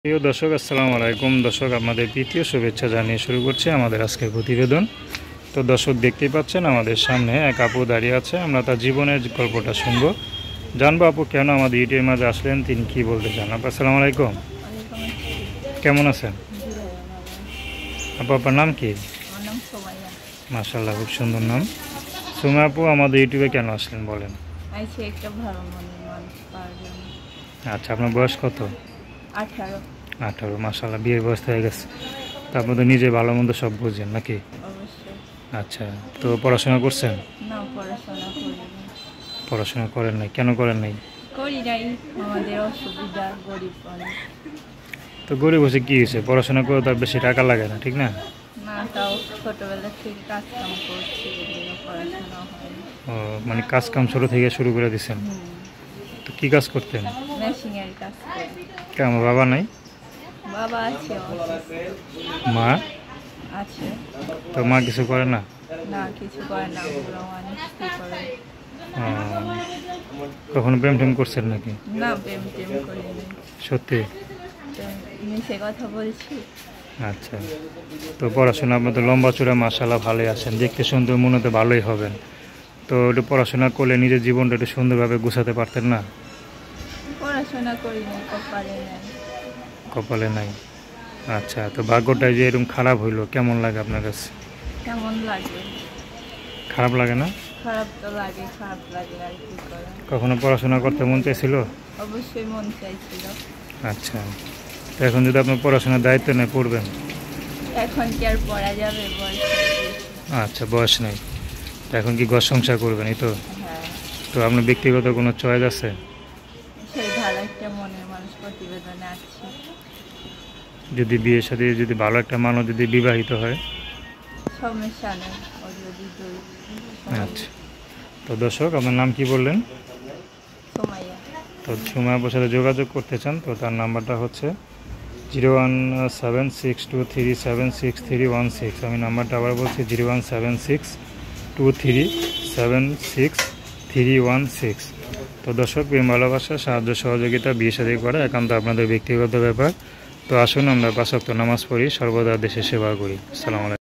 প্রিয় দর্শক, আসসালামু আলাইকুম। দর্শক, আপনাদের তৃতীয় শুভেচ্ছা জানিয়ে শুরু করছি আমাদের আজকের প্রতিবেদন। তো দর্শক, দেখতেই পাচ্ছেন আমাদের সামনে এক আপু দাঁড়িয়ে আছে। আমরা তার জীবনের গল্পটা শুনবো, জানবো আপু কেন আমাদের ইউটিউবের মাঝে আসলেন, তিনি কি বলতে চান। আপু আসসালামু আলাইকুম, কেমন আছেন? আপু, আপনার নাম কি? মাশাআল্লাহ, খুব সুন্দর নাম। সুমা আপু, আমাদের ইউটিউবে কেন আসলেন বলেন। আচ্ছা, আপনার বয়স কত? 18। মাশাআল্লাহ, বিয়ের বয়স হয়ে গেছে। তারপর তো নিজে ভালো মন্দ সব বুঝেন নাকি? আচ্ছা, তো পড়াশোনা করছেন? না, পড়াশোনা করিনি। পড়াশোনা করেন নাই? কেন করেন নাই? করি নাই, আমাদের অসুবিধা, গরিব অনেক। তো গরিব বসে কী হয়েছে? পড়াশোনা করে তার বেশি টাকা লাগে না, ঠিক না? না, তাও ছোটবেলা থেকে কাজ কাম করছি, এগুলো পড়াশোনা হয়নি। ও, মানে কাজ কাম ছোটো থেকে শুরু করে দিয়েছেন? তো কী কাজ করতেন? মেশিনের কাজ করি। কেন, বাবা নাই? বাবা আছে, অসুস্থ। মা আছে। তো মা কিছু করে না? না, কিছু করে না, ওগুলো অনেক কি করে। ও, কখনো প্রেম টেম করছেন নাকি? না, প্রেম টেম করিনি। সত্যি? মিশে কথা বলছি। আচ্ছা, তো পড়াশোনা আপনাদের লম্বা চূড়া মাশাআল্লাহ ভালোই আছেন, দেখতে সুন্দর, মনে তো ভালোই হবেন। তো একটু পড়াশোনা করলে নিজের জীবনটা একটু সুন্দরভাবে গুছাতে পারতেন না? পড়াশোনা করিনি, কপালে নাই। কপালে নাই? আচ্ছা, তো ভাগ্যটাই যে এরকম খারাপ হইলো, কেমন লাগে আপনার কাছে? কেমন লাগে? খারাপ লাগে না? খারাপ তো লাগে, খারাপ লাগে, আর কি করা। কখনো পড়াশোনা করতে মন চাইছিল? অবশ্যই মন চাইছিল। আচ্ছা, তো এখন যদি আপনার পড়াশোনার দায়িত্ব নেই, পড়বেন? এখন কি আর পড়া যাবে, বয়স হয়ে গেছে। আচ্ছা, বয়স নেই, তো এখন কি ঘর সংসার করবেন, এই তো? হ্যাঁ, তো আপনার ব্যক্তিগত কোনো চয়েস আছে? সেই ভালো একটা মনের মানুষ প্রতিবেদনে আছে। যদি বিয়ের সাথে যদি ভালো একটা মানুষ যদি বিবাহিত হয়? সমস্যা নেই, ও যদি দুই। আচ্ছা, তো দর্শক, আপনার নাম কি বললেন? সুমাইয়া। তো সুমা আপুর সাথে যোগাযোগ করতে চান তো তার নাম্বারটা হচ্ছে 01762376316। আমি নাম্বারটা আবার বলছি 01762376316। তো দর্শক, প্রেম ভালোবাসা, সাহায্য সহযোগিতা, বিয়ে শাদী করা একান্ত আপনাদের ব্যক্তিগত ব্যাপার। তো আসুন আমরা 5 ওয়াক্ত নামাজ পড়ি, সর্বদা দেশের সেবা করি। আসসালামু আলাইকুম।